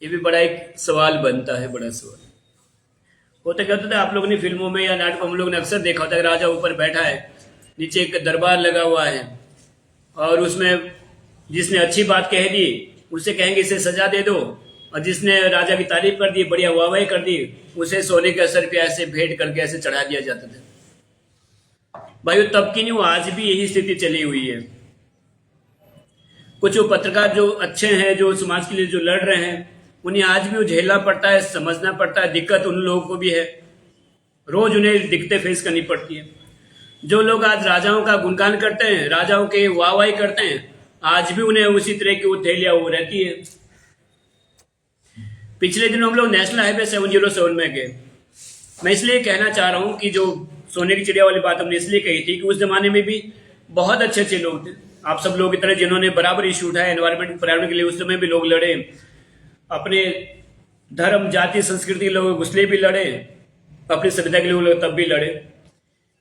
ये भी बड़ा एक सवाल बनता है, बड़ा सवाल। होता क्या होता था, आप लोगों ने फिल्मों में या नाटकों में लोगों ने अक्सर देखा होता है, राजा ऊपर बैठा है, नीचे एक दरबार लगा हुआ है, और उसमें जिसने अच्छी बात कह दी उसे कहेंगे इसे सजा दे दो, और जिसने राजा की तारीफ कर दी, बढ़िया वाहवाही कर दी, उसे सोने के असर पे ऐसे भेंट करके ऐसे चढ़ा दिया जाता था। भाई तब की नहीं, वो आज भी यही स्थिति चली हुई है। कुछ वो पत्रकार जो अच्छे हैं, जो समाज के लिए जो लड़ रहे हैं, उन्हें आज भी वो झेलना पड़ता है, समझना पड़ता है। दिक्कत उन लोगों को भी है, रोज उन्हें दिक्कतें फेस करनी पड़ती है। जो लोग आज राजाओं का गुणगान करते हैं, राजाओं के वाहवाही करते हैं, आज भी उन्हें उसी तरह की उथेलियां वो रहती है। पिछले दिनों हम लोग नेशनल हाईवे 707 में गए। मैं इसलिए कहना चाह रहा हूं कि जो सोने की चिड़िया वाली बात हमने इसलिए कही थी कि उस जमाने में भी बहुत अच्छे अच्छे लोग थे, आप सब लोग की तरह, जिन्होंने बराबर इशू उठाया एनवायरमेंट पर्यावरण के लिए। उस समय भी लोग लड़े, अपने धर्म जाति संस्कृति के लोग उसलिए भी लड़े, अपनी सभ्यता के लिए लोग तब भी लड़े।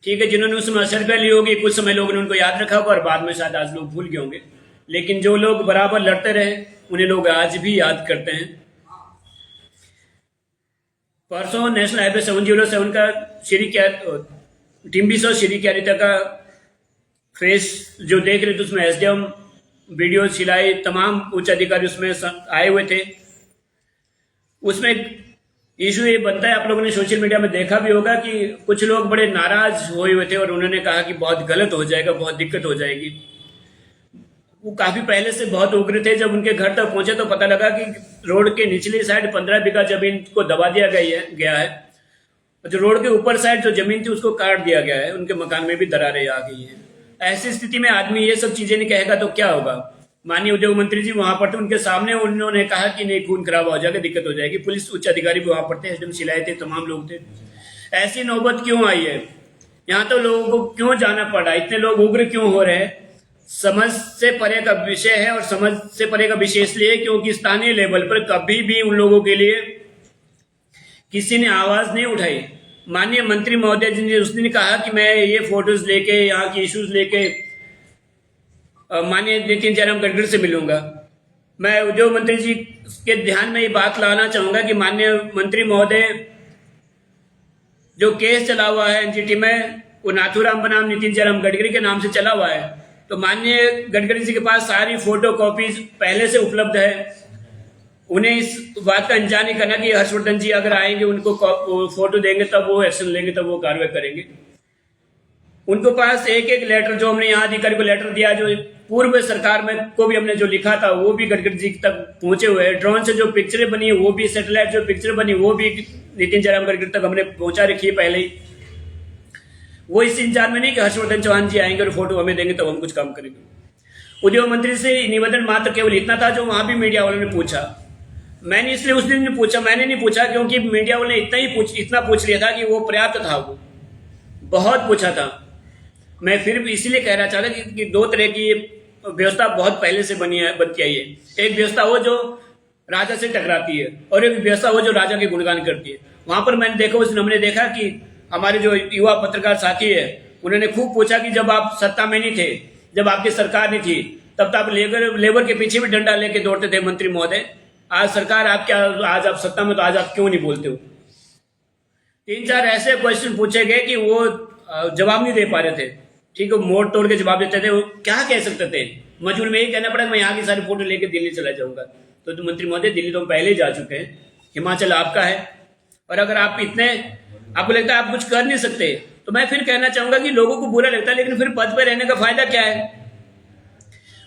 ठीक है, जिन्होंने उस समय असर कर ली होगी, कुछ समय लोगों ने उनको याद रखा होगा और बाद में शायद आज लोग भूल गए होंगे, लेकिन जो लोग बराबर लड़ते रहे उन्हें लोग आज भी याद करते हैं। परसों नेशनल हाईवे 707 का टिम्बिस और श्री कैरिता का फेस जो देख रहे थे, उसमें एसडीएम, वीडियो सिलाई, तमाम उच्च अधिकारी उसमें आए हुए थे। उसमें इशू ये बनता है, आप लोगों ने सोशल मीडिया में देखा भी होगा कि कुछ लोग बड़े नाराज हुए थे और उन्होंने कहा कि बहुत गलत हो जाएगा, बहुत दिक्कत हो जाएगी। वो काफी पहले से बहुत उग्र थे। जब उनके घर तक पहुंचे तो पता लगा कि रोड के निचली साइड 15 बीघा जमीन को दबा दिया गया है, और जो रोड के ऊपर साइड जो जमीन थी उसको काट दिया गया है। उनके मकान में भी दरारें आ गई हैं। ऐसी स्थिति में आदमी ये सब चीजें नहीं कहेगा तो क्या होगा। माननीय उद्योग मंत्री जी वहां पर थे, उनके सामने उन्होंने कहा कि नहीं, खून खराब हो जाएगा, दिक्कत हो जाएगी। पुलिस उच्च अधिकारी भी वहां पर थे, एसडीएम सिलाए थे, तमाम लोग थे। ऐसी नौबत क्यों आई है? यहाँ तो लोगों को क्यों जाना पड़ा? इतने लोग उग्र क्यों हो रहे हैं? समझ से परे का विषय है, और समझ से परे का विषय इसलिए क्योंकि स्थानीय लेवल पर कभी भी उन लोगों के लिए किसी ने आवाज नहीं उठाई। माननीय मंत्री महोदय जी ने उस दिन कहा कि मैं ये फोटोज लेके, यहाँ की इश्यूज लेके माननीय नितिन जयराम गडकरी से मिलूंगा। मैं उद्योग मंत्री जी के ध्यान में ये बात लाना चाहूंगा कि माननीय मंत्री महोदय, जो केस चला हुआ है एनजीटी में, वो नाथूराम बनाम नितिन जयराम गडकरी के नाम से चला हुआ है। तो माननीय गडकरी जी के पास सारी फोटो कॉपीज पहले से उपलब्ध है। उन्हें इस बात का इंतजार नहीं करना कि हर्षवर्धन जी अगर आएंगे उनको फोटो देंगे तब वो एक्शन लेंगे, तब वो कार्रवाई करेंगे। उनको पास एक एक लेटर, जो हमने यहाँ अधिकारी को लेटर दिया, जो पूर्व सरकार में को भी हमने जो लिखा था, वो भी गडकरी जी तक पहुंचे हुए हैं। ड्रोन से जो पिक्चरें बनी है वो भी, सैटेलाइट जो पिक्चर बनी वो भी नितिन जयराम गडकरी तक हमने पहुंचा रखी है पहले ही। वो इस इंतजार में नहीं कि हर्षवर्धन चौहान जी आएंगे और फोटो हमें देंगे तब हम कुछ काम करेंगे। उद्योग मंत्री से निवेदन मात्र केवल इतना था, जो वहां भी मीडिया वालों ने पूछा। मैंने इसलिए उस दिन पूछा, मैंने नहीं पूछा क्योंकि मीडिया वालों ने इतना पूछ लिया था कि वो पर्याप्त था, वो बहुत पूछा था। मैं फिर भी इसीलिए कहना चाहता कि दो तरह की व्यवस्था बहुत पहले से बनती आई है। एक व्यवस्था हो जो राजा से टकराती है, और एक व्यवस्था हो जो राजा के गुणगान करती है। वहां पर मैंने देखा, उस दिन हमने देखा कि हमारे जो युवा पत्रकार साथी है, उन्होंने खूब पूछा कि जब आप सत्ता में नहीं थे, जब आपकी सरकार नहीं थी, तब तो आप लेबर के पीछे भी डंडा लेके दौड़ते थे मंत्री महोदय। आज सरकार आपके, आज आप सत्ता में, तो आज आप क्यों नहीं बोलते हो? 3-4 ऐसे क्वेश्चन पूछे गए कि वो जवाब नहीं दे पा रहे थे। ठीक है, मोड़ तोड़ के जवाब देते थे। वो क्या कह सकते थे? मजबूर में यही कहना पड़ा, मैं यहाँ की सारी फोटो लेके दिल्ली चला जाऊंगा। तो मंत्री महोदय, दिल्ली तो हम पहले ही जा चुके हैं, हिमाचल आपका है। और अगर आप आपको लगता है आप कुछ कर नहीं सकते, तो मैं फिर कहना चाहूंगा कि लोगों को बुरा लगता है, लेकिन फिर पद पर रहने का फायदा क्या है?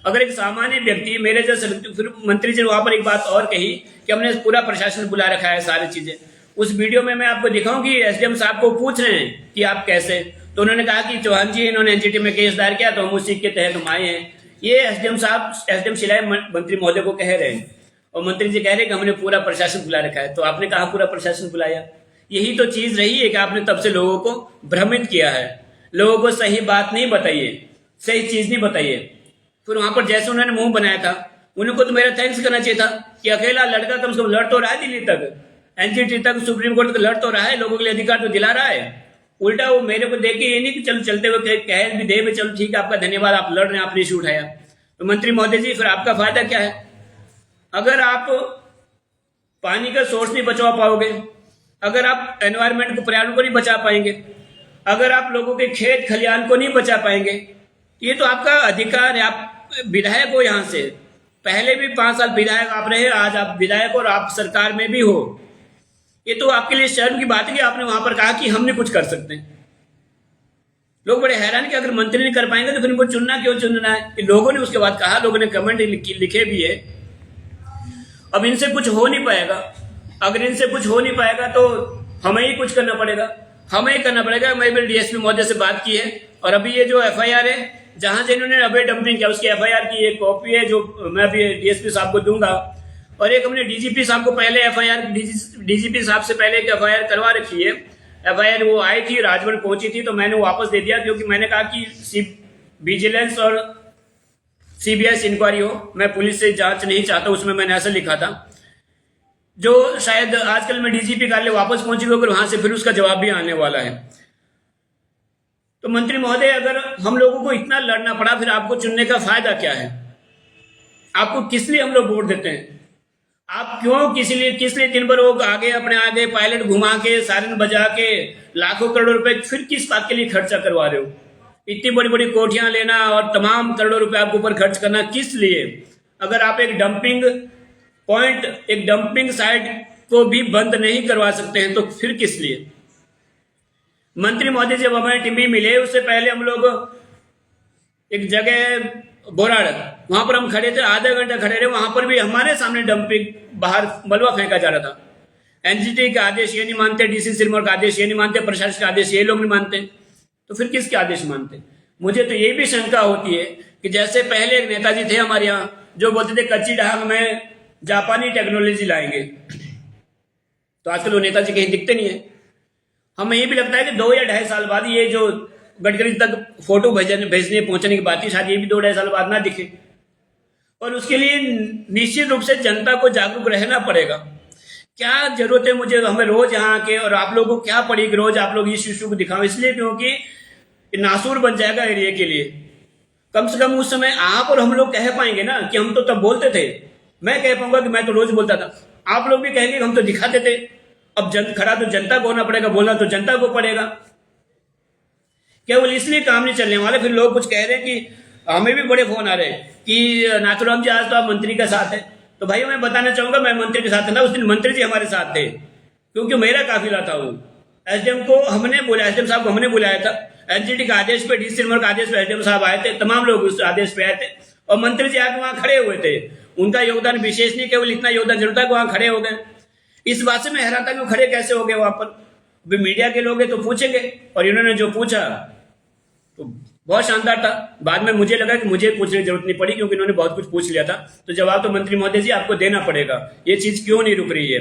अगर एक सामान्य व्यक्ति मेरे जैसे, फिर मंत्री जी ने वहां पर एक बात और कही कि हमने पूरा प्रशासन बुला रखा है, सारी चीजें। उस वीडियो में मैं आपको दिखाऊं कि एसडीएम साहब को पूछ रहे हैं कि आप कैसे, तो उन्होंने कहा कि चौहान जी इन्होंने एनजीटी में केस दायर किया, तो हम उसी के तहत हम आए हैं। ये एसडीएम साहब, एसडीएम सिलाई मंत्री महोदय को कह रहे हैं, और मंत्री जी कह रहे हैं कि हमने पूरा प्रशासन बुला रखा है। तो आपने कहा पूरा प्रशासन बुलाया? यही तो चीज रही है कि आपने तब से लोगों को भ्रमित किया है, लोगों को सही बात नहीं बताइए, सही चीज नहीं बताइए। फिर वहां पर जैसे उन्होंने मुंह बनाया था, उनको तो मेरा थैंक्स करना चाहिए था कि अकेला लड़का कम से कम लड़ तो रहा है, दिल्ली तक, एनजीटी तक, सुप्रीम कोर्ट तक लड़ तो रहा है, लोगों के लिए अधिकार तो दिला रहा है। उल्टा वो मेरे को देख के ये नहीं कि चलो चलते हुए कह भी दे में, चलो ठीक है, आपका धन्यवाद, आप लड़ रहे हैं, आपने इशू उठाया। तो मंत्री महोदय जी, फिर आपका फायदा क्या है? अगर आप पानी का सोर्स नहीं बचा पाओगे, अगर आप एनवायरनमेंट को, पर्यावरण को नहीं बचा पाएंगे, अगर आप लोगों के खेत खलिहान को नहीं बचा पाएंगे, ये तो आपका अधिकार है। आप विधायक हो, यहाँ से पहले भी 5 साल विधायक आप रहे, आज आप विधायक और आप सरकार में भी हो। ये तो आपके लिए शर्म की बात है कि आपने वहां पर कहा कि हम नहीं कुछ कर सकते। लोग बड़े हैरान कि अगर मंत्री नहीं कर पाएंगे तो फिर इनको चुनना क्यों चुनना है। लोगों ने उसके बाद कहा, लोगों ने कमेंट लिखे भी है। अब इनसे कुछ हो नहीं पाएगा, अगर इनसे कुछ हो नहीं पाएगा तो हमें ही कुछ करना पड़ेगा, हमें ही करना पड़ेगा। मैं भी डीएसपी महोदय से बात की है और अभी ये जो एफआईआर है जहां से इन्होंने अवैध डंपिंग किया उसकी एफआईआर की एक कॉपी है जो मैं अभी डीएसपी साहब को दूंगा। और एक हमने डीजीपी साहब को पहले एफआईआर, डीजीपी साहब से पहले एक एफआईआर करवा रखी है। एफआईआर वो आई थी, राजभवन पहुंची थी, तो मैंने वापस दे दिया क्योंकि मैंने कहा कि विजिलेंस और सीबीआई इंक्वायरी हो, मैं पुलिस से जांच नहीं चाहता। उसमें मैंने ऐसा लिखा था जो शायद आजकल मैं डीजीपी कार्यालय वापस पहुंची होकर वहां से फिर उसका जवाब भी आने वाला है। तो मंत्री महोदय, अगर हम लोगों को इतना लड़ना पड़ा फिर आपको चुनने का फायदा क्या है? आपको किस लिए हम लोग वोट देते हैं? आप क्यों किस लिए दिन भर लोग आगे अपने आगे पायलट घुमा के, सायरन बजा के लाखों करोड़ों रुपए फिर किस बात के लिए खर्चा करवा रहे हो? इतनी बड़ी बड़ी कोठियां लेना और तमाम करोड़ों रुपए आपके ऊपर खर्च करना किस लिए? अगर आप एक डंपिंग पॉइंट, एक डंपिंग साइट को भी बंद नहीं करवा सकते हैं तो फिर किस लिए? मंत्री महोदय जब हमें टीम मिले उससे पहले हम लोग एक जगह बोराड़, वहां पर हम खड़े थे, आधा घंटा खड़े रहे। वहां पर भी हमारे सामने डंपिंग, बाहर मलबा फेंका जा रहा था। एनजीटी का आदेश ये नहीं मानते, डीसी सिरमौर का आदेश ये नहीं मानते, प्रशासन का आदेश ये लोग नहीं मानते, तो फिर किसके आदेश मानते? मुझे तो ये भी शंका होती है कि जैसे पहले एक नेताजी थे हमारे यहाँ जो बोलते थे कच्ची ढांग में जापानी टेक्नोलॉजी लाएंगे, तो आजकल वो नेताजी कहीं दिखते नहीं है। हमें ये भी लगता है कि 2 या 2.5 साल बाद ये जो गडकरी तक फोटो भेजने पहुंचने की बात थी, शायद ये भी 2-2.5 साल बाद ना दिखे। और उसके लिए निश्चित रूप से जनता को जागरूक रहना पड़ेगा। क्या जरूरत है मुझे, हमें रोज यहाँ के और आप लोगों को क्या पड़ी कि रोज आप लोग इस इशू को दिखाओ? इसलिए क्योंकि नासूर बन जाएगा एरिया के लिए। कम से कम उस समय आप और हम लोग कह पाएंगे ना कि हम तो तब बोलते थे। मैं कह पाऊंगा कि मैं तो रोज बोलता था, आप लोग भी कहेंगे कि हम तो दिखाते थे। अब खड़ा तो जनता को होना पड़ेगा, बोलना तो जनता को पड़ेगा। केवल इसलिए काम नहीं चलने वाला। फिर लोग कुछ कह रहे हैं कि हमें भी बड़े फोन आ रहे हैं कि नाथुराम जी आज तो आप मंत्री के साथ है। तो भाई मैं बताना चाहूंगा, मैं मंत्री के साथ था, उस दिन मंत्री जी हमारे साथ थे क्योंकि मेरा काफिला था। वो एसडीएम को हमने बोला, एसडीएम साहब को हमने बुलाया था। एनजीटी का आदेश पे, डीसी सिरमौर का आदेश पे एसडीएम साहब आए थे, तमाम लोग उस आदेश पे आए थे और मंत्री जी आके वहां खड़े हुए थे। उनका योगदान विशेष नहीं, केवल इतना योगदान जरूर था कि वहां खड़े हो गए। इस बात से मैं हैरान था कि वो खड़े कैसे हो गए वहां पर। अभी मीडिया के लोग हैं तो पूछेंगे, और इन्होंने जो पूछा तो बहुत शानदार था। बाद में मुझे लगा कि मुझे पूछने की जरूरत नहीं पड़ी क्योंकि इन्होंने बहुत कुछ पूछ लिया था। तो जवाब तो मंत्री महोदय जी आपको देना पड़ेगा, ये चीज क्यों नहीं रुक रही है।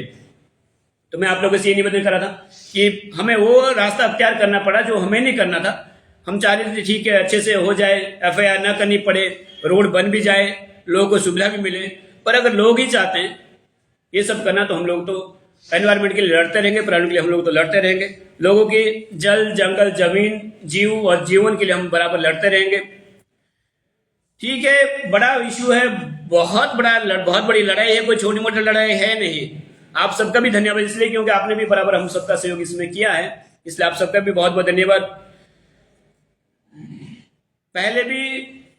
तो मैं आप लोगों से ये निवेदन कर रहा था कि हमें वो रास्ता अख्तियार करना पड़ा जो हमें नहीं करना था। हम चाह रहे थे ठीक है अच्छे से हो जाए, एफआईआर ना करनी पड़े, रोड बन भी जाए, लोगों को सुविधा भी मिले। पर अगर लोग ही चाहते हैं ये सब करना तो हम लोग तो एनवायरमेंट के लिए लड़ते रहेंगे, पर्यावरण के लिए हम लोग तो लड़ते रहेंगे। लोगों की जल, जंगल, जमीन, जीव और जीवन के लिए हम बराबर लड़ते रहेंगे। ठीक है, बड़ा इशू है, बहुत बड़ी लड़ाई है, कोई छोटी मोटी लड़ाई है नहीं। आप सबका भी धन्यवाद इसलिए क्योंकि आपने भी बराबर हम सबका सहयोग इसमें किया है, इसलिए आप सबका भी बहुत बहुत धन्यवाद। पहले भी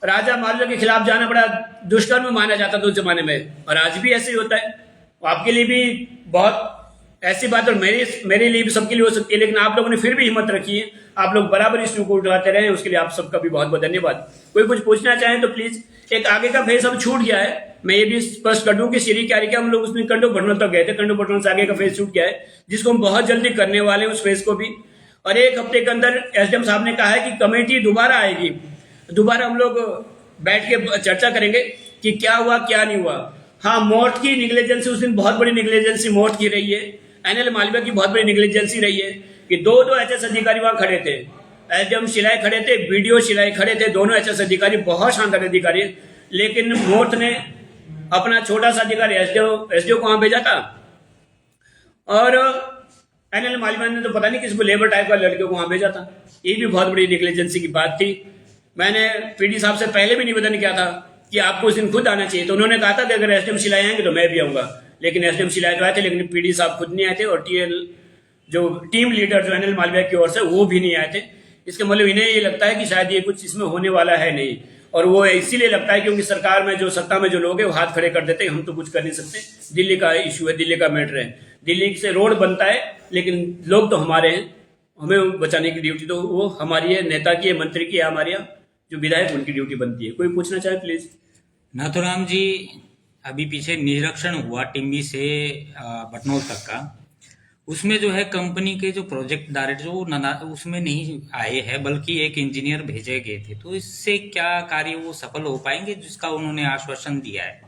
राजा महाराजा के खिलाफ जाना बड़ा दुष्कर्म माना जाता था उस जमाने में, और आज भी ऐसे ही होता है। आपके लिए भी बहुत ऐसी बात और मेरे लिए भी, सबके लिए हो सकती है, लेकिन आप लोगों ने फिर भी हिम्मत रखी है। आप लोग बराबर इस को उठाते रहे, उसके लिए आप सबका भी बहुत बहुत धन्यवाद। कोई कुछ पूछना चाहें तो प्लीज। एक आगे का फेज अब छूट गया है, मैं ये भी स्पष्ट कर दूं कि श्री क्यारी का हम लोग उसमें कंडो बटनों तक गए थे, कंडो बटनों से आगे का फेज छूट गया है, जिसको हम बहुत जल्दी करने वाले हैं उस फेज को भी। और 1 हफ्ते के अंदर एसडीएम साहब ने कहा है कि कमेटी दोबारा आएगी, दोबारा हम लोग बैठ के चर्चा करेंगे कि क्या हुआ क्या नहीं हुआ। हाँ, मोर्ट की निग्लिजेंसी, उस दिन बहुत बड़ी निग्लिजेंसी मोर्ट की रही है, एनएल मालविया की बहुत बड़ी निग्लिजेंसी रही है कि 2 एचएस अधिकारी वहां खड़े थे। एसडीएम शिलाई खड़े थे, बीडीओ शिलाई खड़े थे, दोनों एचएस अधिकारी बहुत शानदार अधिकारी, लेकिन मोर्ट ने अपना छोटा सा अधिकारी एसडीओ को वहां भेजा था, और एनएल मालविया ने तो पता नहीं किसको लेबर टाइप का लड़के को वहां भेजा था। ये भी बहुत बड़ी निग्लिजेंसी की बात थी। मैंने पीडी साहब से पहले भी निवेदन किया था कि आपको उस दिन खुद आना चाहिए, तो उन्होंने कहा था कि अगर एसडीएम शिलाई आएंगे तो मैं भी आऊंगा, लेकिन एसडीएम शिलायत आए थे, लेकिन पीडी साहब खुद नहीं आए थे, और टीएल जो टीम लीडर जो अनिल मालवीय की ओर से वो भी नहीं आए थे। इसके मतलब इन्हें ये लगता है कि शायद ये कुछ इसमें होने वाला है नहीं, और वो इसीलिए लगता है क्योंकि सरकार में जो सत्ता में जो लोग हैं वो हाथ खड़े कर देते हैं, हम तो कुछ कर नहीं सकते, दिल्ली का इशू है, दिल्ली का मैटर है, दिल्ली से रोड बनता है लेकिन लोग तो हमारे हैं, हमें बचाने की ड्यूटी तो वो हमारी है, नेता की है, मंत्री की है, हमारी जो विधायक उनकी ड्यूटी बनती है। कोई पूछना चाहे प्लीज। नाथूराम जी, अभी पीछे निरीक्षण हुआ टिम्बी से बटनोल तक का, उसमें जो है कंपनी के जो प्रोजेक्ट डायरेक्टर वो उसमें नहीं आए हैं, बल्कि एक इंजीनियर भेजे गए थे, तो इससे क्या कार्य वो सफल हो पाएंगे जिसका उन्होंने आश्वासन दिया है?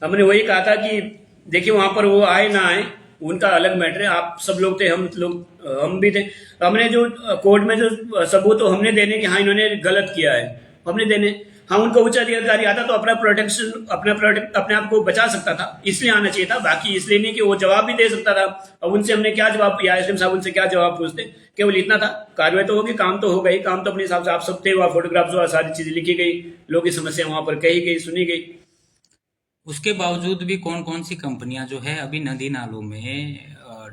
हमने वही कहा था कि देखिए वहां पर वो आए ना आए उनका अलग मैटर है, आप सब लोग थे, हम भी थे, हमने जो कोर्ट में जो सबूत तो हमने देने कि हाँ इन्होंने गलत किया है, हमने देने, हाँ उनको उच्च अधिकारी आता तो अपना प्रोटेक्शन अपने आप को बचा सकता था, इसलिए आना चाहिए था, बाकी इसलिए नहीं कि वो जवाब भी दे सकता था। अब उनसे हमने क्या जवाब, या एसडीएम साहब उनसे क्या जवाब पूछते, केवल इतना था, कार्रवाई तो होगी, काम तो हो गई, काम तो अपने हिसाब से आप सब थे, वहाँ फोटोग्राफ्स हुआ, सारी चीजें लिखी गई, लोगों की समस्या वहां पर कही गई, सुनी गई। उसके बावजूद भी कौन कौन सी कंपनियां जो है अभी नदी नालों में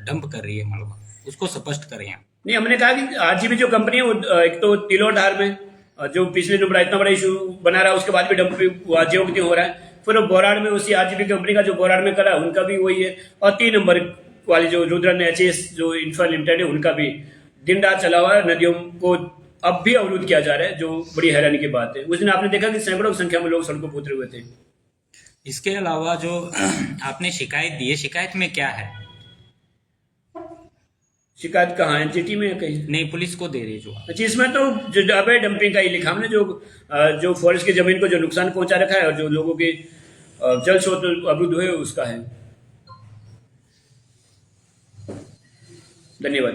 डंप कर रही है मलबा, उसको स्पष्ट करें। नहीं, हमने कहा कि आरजीबी जो कंपनी है वो एक तो तिलोधार में जो पिछले जो बड़ा इतना बड़ा इशू बना रहा है उसके बाद भी डंप वाजियोगति हो रहा है, फिर वो बोराड़ में उसी आरजीबी कंपनी का जो बोराड़ में करा उनका भी वही है, और 3 नंबर वाली जो रुद्रन एचएस जो इंफ्रा लिमिटेड है उनका भी दिन रात चला हुआ है, नदियों को अब भी अवरुद्ध किया जा रहा है, जो बड़ी हैरानी की बात है। उस दिन आपने देखा कि सैकड़ों की संख्या में लोग सड़कों पर उतरे हुए थे। इसके अलावा जो आपने शिकायत दी है, शिकायत में क्या है? शिकायत कहाँ है, एनजीटी में कहीं? नहीं, पुलिस को दे रही जो। अच्छा, इसमें तो जो अवैध डंपिंग का ही लिखा हमने, जो फॉरेस्ट की जमीन को जो नुकसान पहुंचा रखा है और जो लोगों के जल स्रोत अवरुद्ध हुए उसका है। धन्यवाद।